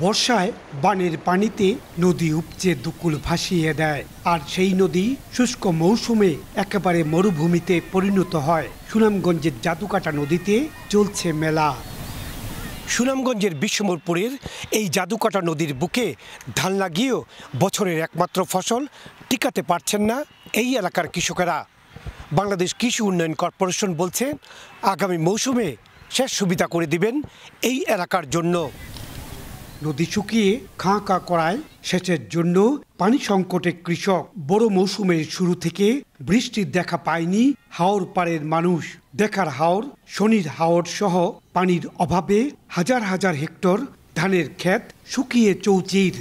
বর্ষায় বানের পানিতে নদী উপচে দুকুল ভাসিয়ে দেয়, আর সেই নদী শুষ্ক মৌসুমে একেবারে মরুভূমিতে পরিণত হয়। সুনামগঞ্জের জাদুকাটা নদীতে চলছে মেলা। সুনামগঞ্জের বিশ্বমপুরের এই জাদুকাটা নদীর বুকে ধান লাগিয়েও বছরের একমাত্র ফসল টিকাতে পারছেন না এই এলাকার কৃষকেরা। বাংলাদেশ কৃষি উন্নয়ন কর্পোরেশন বলছে আগামী মৌসুমে সেচ সুবিধা করে দিবেন এই এলাকার জন্য। নদী শুকিয়ে খাঁ খাঁ করায় সেচের জন্য পানি সংকটে কৃষক। বড় মৌসুমের শুরু থেকে বৃষ্টির দেখা পায়নি হাওর পাড়ের মানুষ। দেখার হাওর, শনির হাওর সহ পানির অভাবে হাজার হাজার হেক্টর ধানের ক্ষেত শুকিয়ে চৌচির।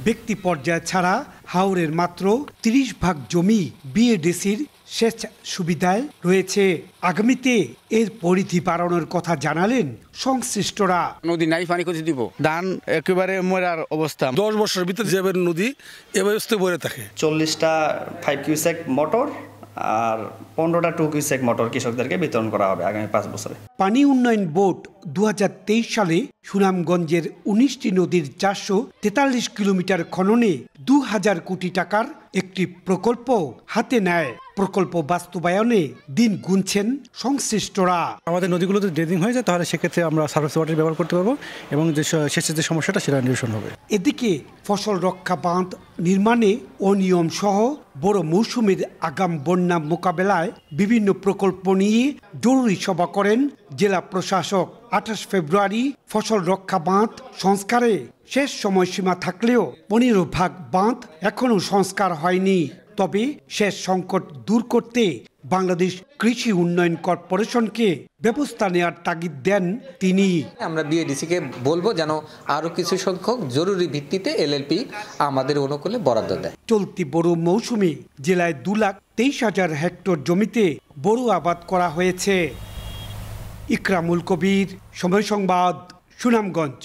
ব্যক্তি পর্যায়ে ছাড়া হাওরের মাত্র ৩০% জমি বিএডিসির সেচ সুবিধায় রয়েছে। আগামীতে এর পরিধি বাড়ানোর কথা জানালেন সংশ্লিষ্টরা। নদী নাই, পানি কোথায় দিব? ধান একেবারে মরার অবস্থা। 10 বছরের ভিতরে যেভাবে নদী এভাবে ভরে থাকে। 40টা 5 কিউসেক মোটর আর 15টা 2 কিউসেক মোটর কৃষকদেরকে বিতরণ করা হবে আগামী 5 বছরে। পানি উন্নয়ন বোর্ড 2023 সালে সুনামগঞ্জের 19টি নদীর 443 কিলোমিটার খননে 2000 কোটি টাকার একটি প্রকল্প হাতে নেয়। প্রকল্প বাস্তবায়নে দিন গুনছেন সংশ্লিষ্টরা। আমাদের নদীগুলোতে ড্রেজিং হয়ে যায়, তাহলে সেক্ষেত্রে আমরা সার্ভিস ওয়াটার ব্যবহার করতে পারবো এবং যে সেচের যে সমস্যাটা সেটা নিরসন হবে। এদিকে ফসল রক্ষা বাঁধ নির্মাণে অনিয়ম সহ বড় মৌসুমের আগাম বন্যা মোকাবেলায় বিভিন্ন প্রকল্প নিয়ে জরুরি সভা করেন জেলা প্রশাসক। 28 ফেব্রুয়ারি ফসল রক্ষা বাঁধ সংস্কারে শেষ সময়সীমা থাকলেও 15% বাঁধ এখনও সংস্কার হয়নি। তবে শেষ সংকট দূর করতে বাংলাদেশ কৃষি উন্নয়ন কর্পোরেশনকে ব্যবস্থা নেওয়ার তাগিদ দেন তিনি। আমরা বিএডিসিকে বলবো যেন আরো কিছু সংখ্যক জরুরি ভিত্তিতে এলএলপি আমাদের অনুকূলে বরাদ্দ দেয়। চলতি বড় মৌসুমে জেলায় 2,23,000 হেক্টর জমিতে বোরো আবাদ করা হয়েছে। ইকরামুল কবির, সময় সংবাদ, সুনামগঞ্জ।